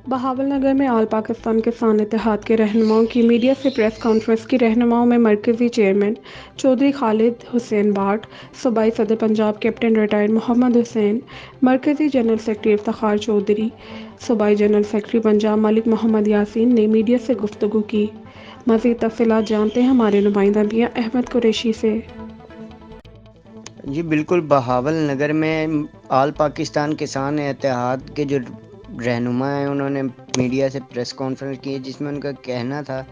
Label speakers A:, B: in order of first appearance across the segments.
A: بہاول نگر میں آل پاکستان کسان اتحاد کے رہنماؤں کی میڈیا سے پریس کانفرنس کی رہنماؤں میں مرکزی چیئرمین چودھری خالد حسین بٹ، صوبائی صدر پنجاب کیپٹن ریٹائرڈ محمد حسین، مرکزی جنرل سیکرٹری افتخار چودھری، صوبائی جنرل سیکرٹری پنجاب ملک محمد یاسین نے میڈیا سے گفتگو کی۔ مزید تفصیلات جانتے ہیں ہمارے نمائندہ میاں احمد قریشی سے۔
B: جی بالکل، بہاول نگر میں آل پاکستان کسان اتحاد کے جو رہنما ہیں انہوں نے میڈیا سے پریس کانفرنس کی، جس میں ان کا کہنا تھا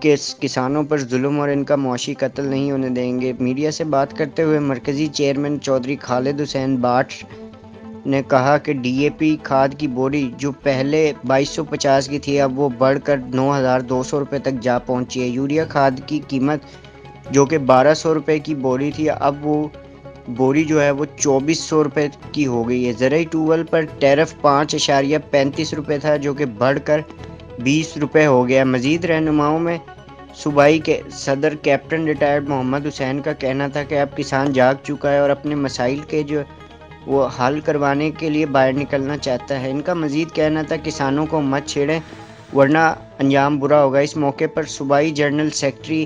B: کہ کسانوں پر ظلم اور ان کا معاشی قتل نہیں ہونے دیں گے۔ میڈیا سے بات کرتے ہوئے مرکزی چیئرمین چودھری خالد حسین بٹ نے کہا کہ ڈی اے پی کھاد کی بوری جو پہلے 2250 کی تھی اب وہ بڑھ کر 9200 روپے تک جا پہنچی ہے۔ یوریا کھاد کی قیمت جو کہ 1200 روپے کی بوری تھی اب وہ بوری جو ہے وہ 2400 روپے کی ہو گئی ہے۔ زرعی ٹیوبویل پر ٹیرف 5.35 روپے تھا جو کہ بڑھ کر 20 روپے ہو گیا۔ مزید رہنماؤں میں صوبائی کے صدر کیپٹن ریٹائرڈ محمد حسین کا کہنا تھا کہ اب کسان جاگ چکا ہے اور اپنے مسائل کے جو وہ حل کروانے کے لیے باہر نکلنا چاہتا ہے۔ ان کا مزید کہنا تھا کسانوں کو مت چھیڑیں ورنہ انجام برا ہوگا۔ اس موقع پر صوبائی جنرل سیکرٹری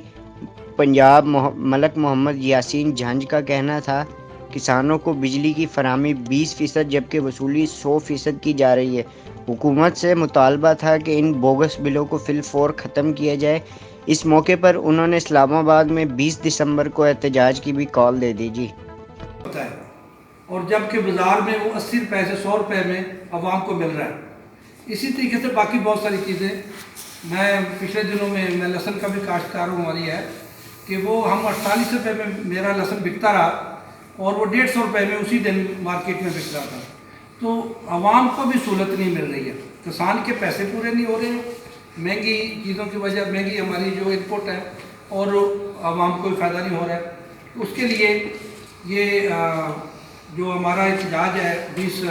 B: پنجاب ملک محمد یاسین جھنج کا کہنا تھا کسانوں کو بجلی کی فراہمی 20% جبکہ وصولی 100% کی جا رہی ہے۔ حکومت سے مطالبہ تھا کہ ان بوگس بلوں کو فی الفور ختم کیا جائے۔ اس موقع پر انہوں نے اسلام آباد میں 20 دسمبر کو احتجاج کی بھی کال دے دی۔ جی
C: اور جبکہ بازار میں وہ 80 روپے سے 100 روپے میں عوام کو مل رہا ہے۔ اسی طریقے سے باقی بہت ساری چیزیں، میں پچھلے دنوں میں لہسن کا بھی کاشتکار ہوں، ہماری ہے کہ وہ ہم 48 روپے میں میرا لہسن بکتا رہا اور وہ 150 روپے میں اسی دن مارکیٹ میں بک رہا تھا۔ تو عوام کو بھی سہولت نہیں مل رہی ہے، کسان کے پیسے پورے نہیں ہو رہے ہیں، مہنگی چیزوں کی وجہ، مہنگی ہماری جو انپٹ ہے اور عوام کو بھی فائدہ نہیں ہو رہا ہے۔ اس کے لیے یہ جو ہمارا احتجاج ہے 20